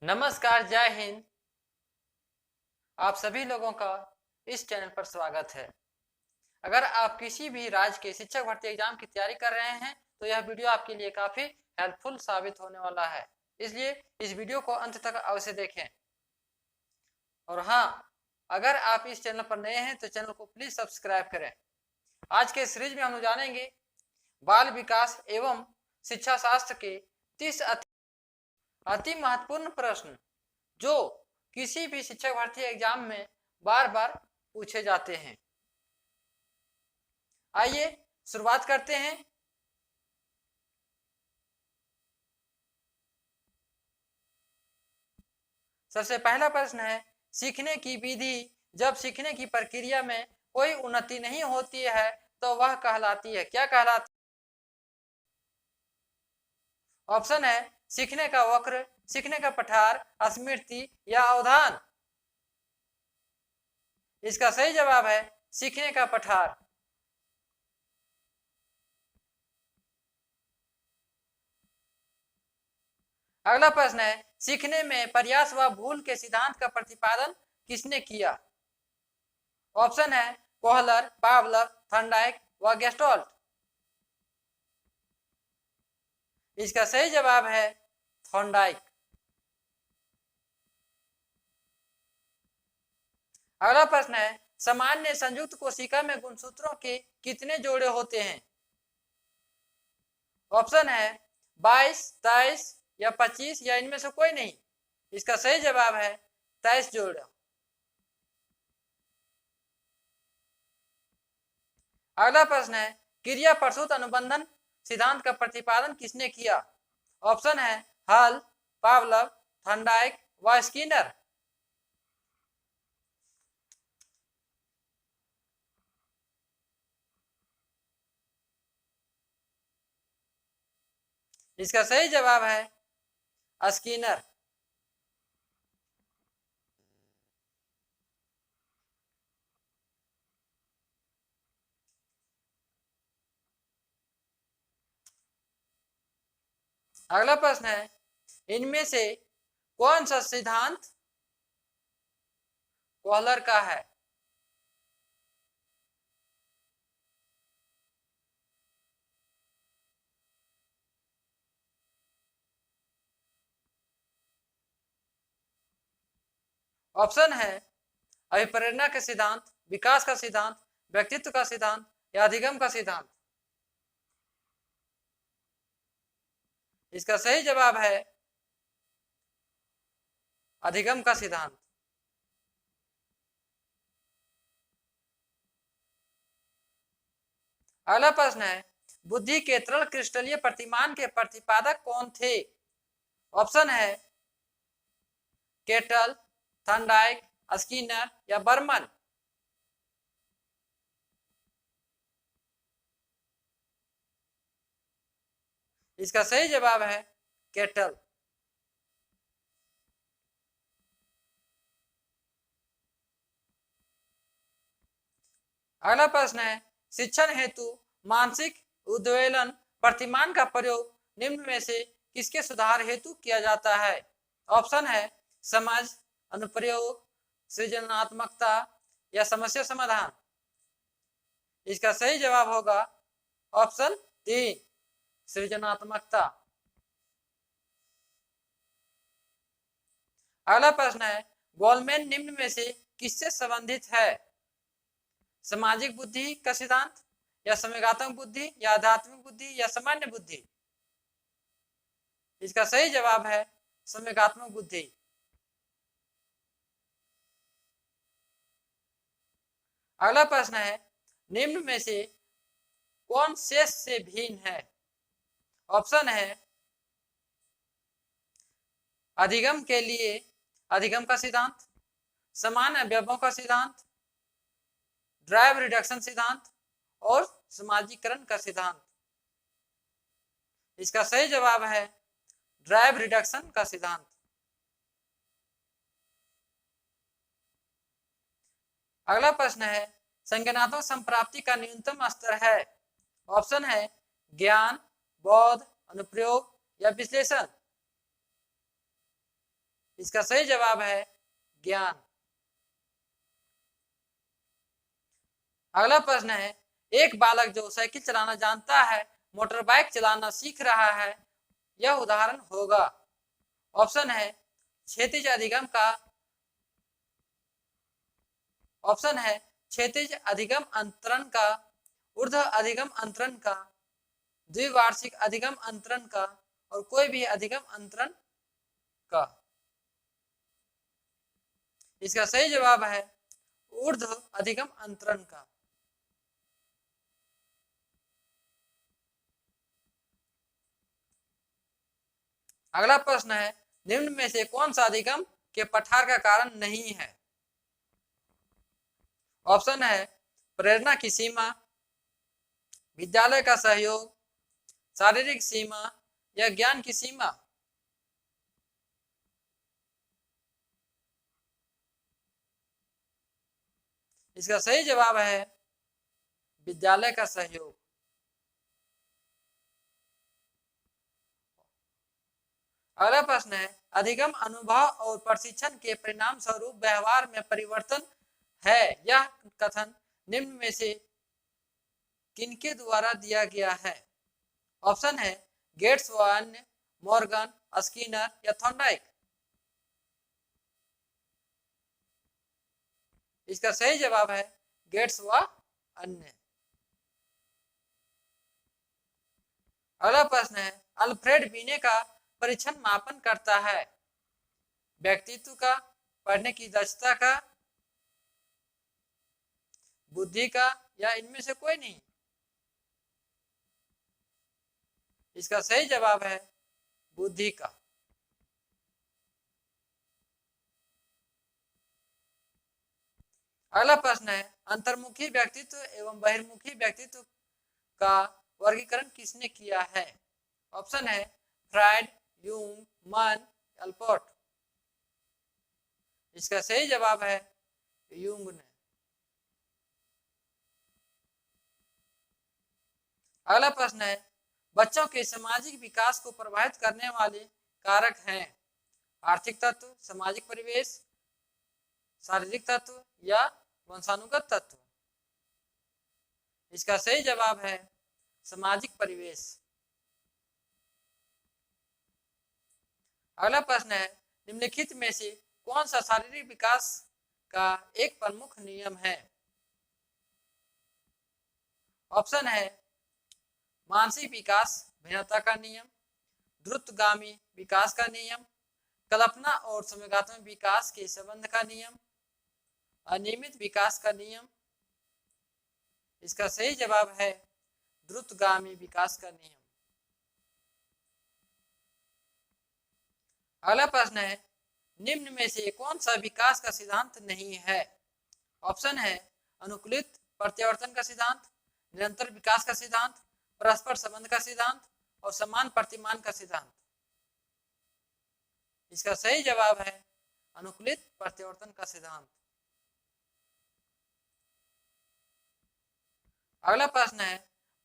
नमस्कार, जय हिंद। आप सभी लोगों का इस चैनल पर स्वागत है। अगर आप किसी भी राज्य के शिक्षक भर्ती एग्जाम की तैयारी कर रहे हैं तो यह वीडियो आपके लिए काफ़ी हेल्पफुल साबित होने वाला है, इसलिए इस वीडियो को अंत तक अवश्य देखें। और हाँ, अगर आप इस चैनल पर नए हैं तो चैनल को प्लीज़ सब्सक्राइब करें। आज के सीरीज में हम जानेंगे बाल विकास एवं शिक्षा शास्त्र के 30 अति महत्वपूर्ण प्रश्न जो किसी भी शिक्षक भर्ती एग्जाम में बार बार पूछे जाते हैं। आइए शुरुआत करते हैं। सबसे पहला प्रश्न है, सीखने की विधि। जब सीखने की प्रक्रिया में कोई उन्नति नहीं होती है तो वह कहलाती है, क्या कहलाती? ऑप्शन है सीखने का वक्र, सीखने का पठार, स्मृति या अवधान। इसका सही जवाब है सीखने का पठार। अगला प्रश्न है, सीखने में प्रयास व भूल के सिद्धांत का प्रतिपादन किसने किया? ऑप्शन है कोहलर, पावलव, थर्नडाइक व गेस्टोल्ट। इसका सही जवाब है थॉर्नडाइक। अगला प्रश्न है, सामान्य संयुक्त कोशिका में गुणसूत्रों के कितने जोड़े होते हैं? ऑप्शन है 22, 23 या 25 या इनमें से कोई नहीं। इसका सही जवाब है 23 जोड़े। अगला प्रश्न है, क्रिया प्रसूत अनुबंधन सिद्धांत का प्रतिपादन किसने किया? ऑप्शन है हल, पावलव, थर्नडाइक व स्किनर। इसका सही जवाब है स्किनर। अगला प्रश्न है, इनमें से कौन सा सिद्धांत कोहलर का है? ऑप्शन है अभिप्रेरणा का सिद्धांत, विकास का सिद्धांत, व्यक्तित्व का सिद्धांत या अधिगम का सिद्धांत। इसका सही जवाब है अधिगम का सिद्धांत। अगला प्रश्न है, बुद्धि के तृण क्रिस्टलीय प्रतिमान के प्रतिपादक कौन थे? ऑप्शन है केटल, थर्नडाइक, स्किनर या बर्मन। इसका सही जवाब है केटल। अगला प्रश्न है, शिक्षण हेतु मानसिक उद्वेलन प्रतिमान का प्रयोग निम्न में से किसके सुधार हेतु किया जाता है? ऑप्शन है समझ, अनुप्रयोग, सृजनात्मकता या समस्या समाधान। इसका सही जवाब होगा ऑप्शन 3, सृजनात्मकता। अगला प्रश्न है, गोलमैन निम्न में से किससे संबंधित है? सामाजिक बुद्धि का सिद्धांत या संवेगात्मक बुद्धि या आध्यात्मिक बुद्धि या सामान्य बुद्धि। इसका सही जवाब है संवेगात्मक बुद्धि। अगला प्रश्न है, निम्न में से कौन शेष से भिन्न है? ऑप्शन है अधिगम के लिए अधिगम का सिद्धांत, समान अवयवों का सिद्धांत, ड्राइव रिडक्शन सिद्धांत और समाजीकरण का सिद्धांत। इसका सही जवाब है ड्राइव रिडक्शन का सिद्धांत। अगला प्रश्न है, संज्ञानात्मक संप्राप्ति का न्यूनतम स्तर है? ऑप्शन है ज्ञान, बोध, अनुप्रयोग या विश्लेषण। इसका सही जवाब है ज्ञान। अगला प्रश्न है, एक बालक जो साइकिल चलाना जानता है मोटर बाइक चलाना सीख रहा है, यह उदाहरण होगा। ऑप्शन है क्षैतिज अधिगम का, ऑप्शन है क्षैतिज अधिगम अंतरण का, ऊर्ध्व अधिगम अंतरण का, द्विवार्षिक अधिगम अंतरण का, और कोई भी अधिगम अंतरण का। इसका सही जवाब है ऊर्ध्व अधिगम अंतरण का। अगला प्रश्न है, निम्न में से कौन सा अधिगम के पठार का कारण नहीं है? ऑप्शन है प्रेरणा की सीमा, विद्यालय का सहयोग, शारीरिक सीमा, या ज्ञान की सीमा। इसका सही जवाब है विद्यालय का सहयोग। अगला प्रश्न है, अधिगम अनुभव और प्रशिक्षण के परिणाम स्वरूप व्यवहार में परिवर्तन है, यह कथन निम्न में से किनके द्वारा दिया गया है? ऑप्शन है गेट्स व अन्य, मॉर्गन, स्किनर, या थॉर्नडाइक। इसका सही जवाब है गेट्स व अन्य। अगला प्रश्न है, अल्फ्रेड बिने का परीक्षण मापन करता है व्यक्तित्व का, पढ़ने की दक्षता का, बुद्धि का, या इनमें से कोई नहीं। इसका सही जवाब है बुद्धि का। अगला प्रश्न है, अंतर्मुखी व्यक्तित्व एवं बहिर्मुखी व्यक्तित्व का वर्गीकरण किसने किया है? ऑप्शन है फ्रायड, यूंग, मन, अल्पोर्ट। इसका सही जवाब है यूंग ने। अगला प्रश्न है, बच्चों के सामाजिक विकास को प्रभावित करने वाले कारक हैं आर्थिक तत्व, सामाजिक परिवेश, शारीरिक तत्व, या वंशानुगत तत्व। इसका सही जवाब है सामाजिक परिवेश। अगला प्रश्न है, निम्नलिखित में से कौन सा शारीरिक विकास का एक प्रमुख नियम है? ऑप्शन है मानसिक विकास भिन्नता का नियम, द्रुतगामी विकास का नियम, कल्पना और समगात्मक विकास के संबंध का नियम, अनियमित विकास का नियम। इसका सही जवाब है द्रुतगामी विकास का नियम। अगला प्रश्न है, निम्न में से कौन सा विकास का सिद्धांत नहीं है? ऑप्शन है अनुकूलित प्रत्यावर्तन का सिद्धांत, निरंतर विकास का सिद्धांत, परस्पर संबंध का सिद्धांत, और समान प्रतिमान का सिद्धांत। इसका सही जवाब है अनुकूलित प्रत्यावर्तन का सिद्धांत। अगला प्रश्न है,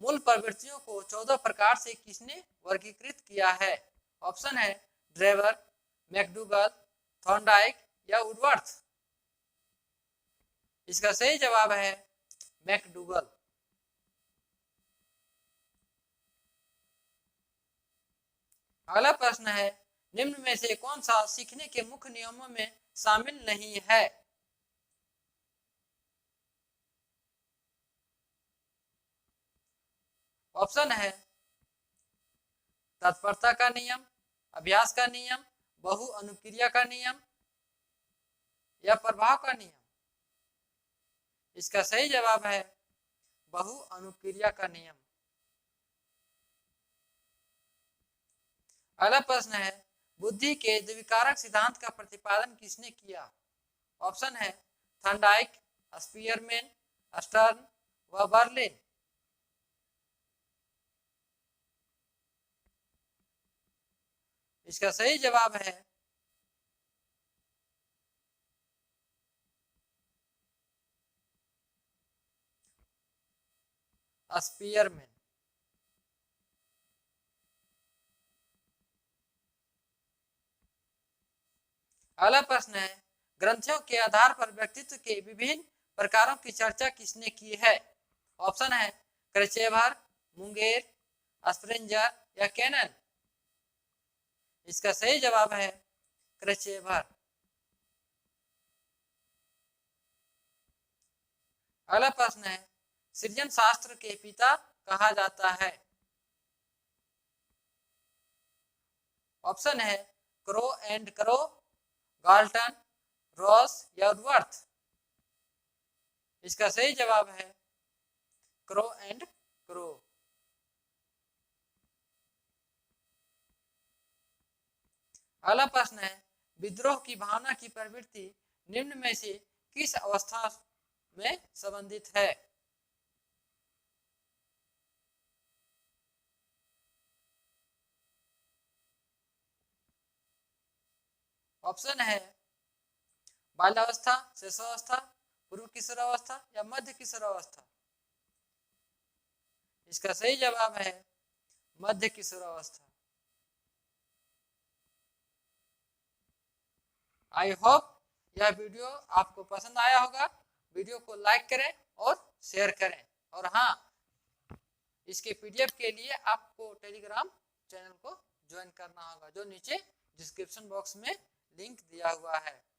मूल प्रवृत्तियों को 14 प्रकार से किसने वर्गीकृत किया है? ऑप्शन है ड्रेवर, मैकडूगल, थॉर्नडाइक, या वुडवर्थ। इसका सही जवाब है मैकडूगल। अगला प्रश्न है, निम्न में से कौन सा सीखने के मुख्य नियमों में शामिल नहीं है? ऑप्शन है तत्परता का नियम, अभ्यास का नियम, बहु अनुक्रिया का नियम, या प्रभाव का नियम। इसका सही जवाब है बहु अनुक्रिया का नियम। अगला प्रश्न है, बुद्धि के द्विकारक सिद्धांत का प्रतिपादन किसने किया? ऑप्शन है थॉर्नडाइक, स्पीयरमैन, स्टर्न, व बर्लिन। इसका सही जवाब है स्पीयरमैन। अगला प्रश्न है, ग्रंथियों के आधार पर व्यक्तित्व के विभिन्न प्रकारों की चर्चा किसने की है? ऑप्शन है क्रचेवर, मुंगेर, स्प्रेंजर या कैनन। इसका सही जवाब है क्रचेवर। अगला प्रश्न है, सृजन शास्त्र के पिता कहा जाता है? ऑप्शन है crow and crow, Galton, Ross या वुडवर्थ। इसका सही जवाब है क्रो एंड क्रो। अगला प्रश्न है, विद्रोह की भावना की प्रवृत्ति निम्न में से किस अवस्था में संबंधित है? ऑप्शन है बाल्यावस्था, शिशुअवस्था, पूर्व किशोरावस्था या मध्य किशोरावस्था। इसका सही जवाब है मध्य किशोरावस्था। आई होप यह वीडियो आपको पसंद आया होगा। वीडियो को लाइक करें और शेयर करें। और हाँ, इसके पीडीएफ के लिए आपको टेलीग्राम चैनल को ज्वाइन करना होगा, जो नीचे डिस्क्रिप्शन बॉक्स में लिंक दिया हुआ है।